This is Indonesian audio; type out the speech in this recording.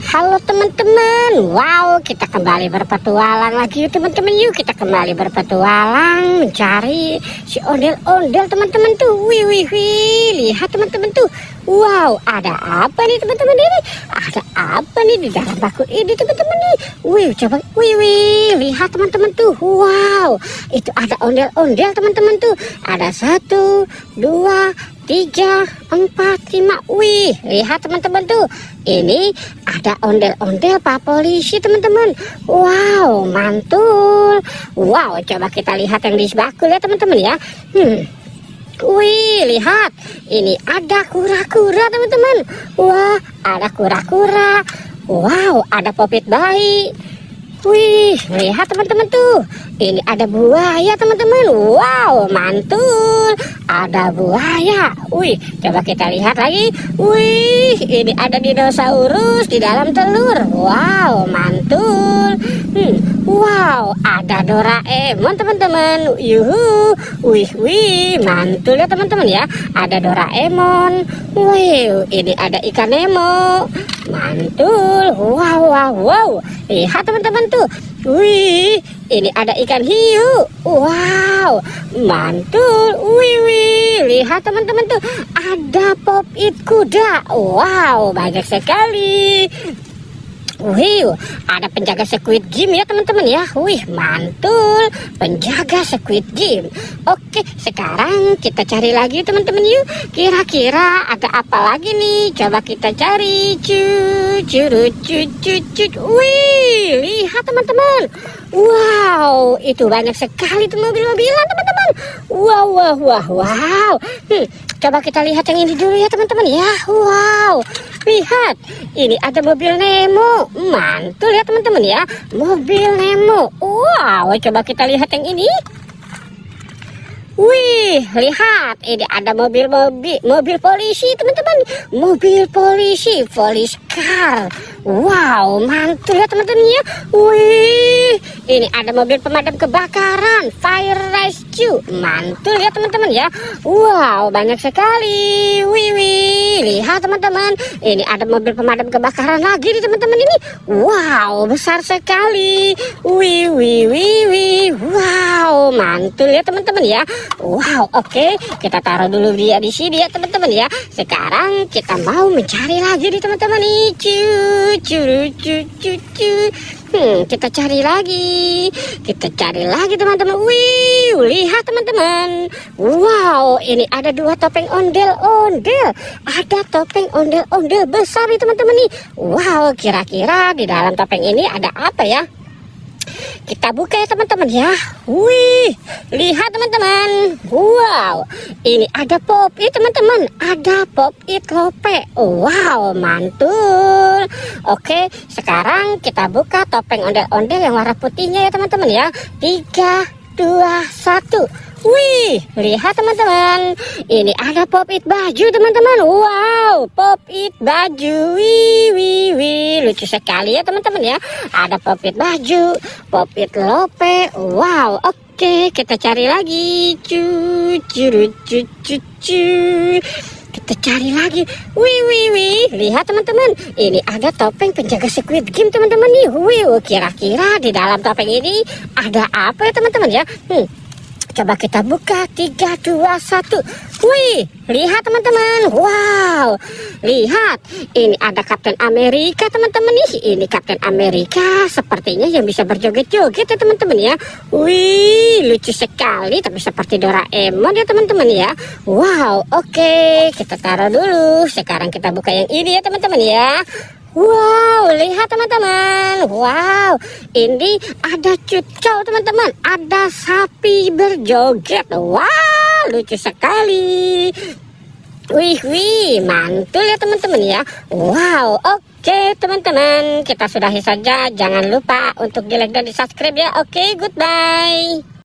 Halo teman-teman, wow kita kembali berpetualang lagi teman-teman. Yuk kita kembali berpetualang mencari si ondel-ondel teman-teman tuh. Wih wih wih, lihat teman-teman tuh. Wow, ada apa nih teman-teman ini? Ada apa nih di dalam bakul ini teman-teman nih? Wih, coba, wih wih, lihat teman-teman tuh. Wow, itu ada ondel-ondel teman-teman tuh. Ada 1, 2, 3, 4, 5. Wih, lihat teman-teman tuh. Ini ada ondel-ondel Pak Polisi teman-teman. Wow, mantul. Wow, coba kita lihat yang di bakul ya teman-teman ya. Wih, lihat. Ini ada kura-kura teman-teman. Wah, ada kura-kura. Wow, ada popit bayi. Wih, lihat teman-teman tuh. Ini ada buaya teman-teman. Wow, mantul. Ada buaya. Wih, coba kita lihat lagi. Wih, ini ada dinosaurus di dalam telur. Wow, mantul. Wow, ada Doraemon teman-teman. Yuhu. Wih, wih, mantul ya teman-teman ya. Ada Doraemon. Wih, ini ada ikan Nemo. Mantul. Wow, wow, wow. Lihat teman-teman tuh. Wih, ini ada ikan hiu. Wow, mantul. Wih, wih, lihat teman-teman tuh. Ada pop-it kuda. Wow, banyak sekali. Wih, ada penjaga Squid Game ya teman-teman ya. Wih, mantul, penjaga Squid Game. Oke, sekarang kita cari lagi teman-teman yuk. Kira-kira ada apa lagi nih? Coba kita cari. Wih, lihat teman-teman. Wow, itu banyak sekali tuh mobil-mobilan teman-teman. Wow, wow, wow, wow. Coba kita lihat yang ini dulu ya teman-teman ya. Wow, lihat, ini ada mobil Nemo. Mantul ya teman-teman ya, mobil Nemo. Wow, coba kita lihat yang ini. Wih, lihat, ini ada mobil polisi teman-teman. Mobil polisi, police car. Wow, mantul ya teman-teman ya. Wih, ini ada mobil pemadam kebakaran, fire rescue. Mantul ya teman-teman ya. Wow, banyak sekali. Wih, wih, lihat teman-teman. Ini ada mobil pemadam kebakaran lagi nih teman-teman ini. Wow, besar sekali. Wih, wih, wih, wih. Wow, mantul ya teman-teman ya. Wow, oke, kita taruh dulu dia di sini ya teman-teman ya. Sekarang kita mau mencari lagi nih teman-teman nih. Kita cari lagi. Kita cari lagi teman-teman. Wih, lihat teman-teman. Wow, ini ada 2 topeng ondel-ondel. Ada topeng ondel-ondel besar nih teman-teman nih. Wow, kira-kira di dalam topeng ini ada apa ya? Kita buka ya teman-teman ya. Wih, lihat teman-teman. Wow, ini ada pop-it teman-teman. Ada pop-it lope. Wow, mantul. Oke, sekarang kita buka topeng ondel-ondel yang warna putihnya ya teman-teman ya. 3, 2, 1. Wih, lihat teman-teman. Ini ada pop-it baju teman-teman. Wow, pop-it baju. Wih, wih, wih, lucu sekali ya teman-teman ya. Ada pop-it baju, pop-it lope. Wow, oke, kita cari lagi. Kita cari lagi. Wih, wih, wih, lihat teman-teman. Ini ada topeng penjaga Squid Game teman-teman nih. Wih, kira-kira di dalam topeng ini ada apa ya teman-teman ya? Coba kita buka. 3, 2, 1. Wih, lihat teman-teman. Wow, lihat, ini ada Kapten Amerika teman-teman nih. Ini Kapten Amerika sepertinya yang bisa berjoget-joget ya teman-teman ya. Wih, lucu sekali, tapi seperti Doraemon ya teman-teman ya. Wow, oke, kita taruh dulu. Sekarang kita buka yang ini ya teman-teman ya. Wow, lihat teman-teman. Wow, ini ada cucok teman-teman. Ada sapi berjoget. Wow, lucu sekali. Wih, wih, mantul ya teman-teman ya. Wow, oke teman-teman, kita sudahi saja. Jangan lupa untuk di like dan di subscribe ya. Oke, goodbye.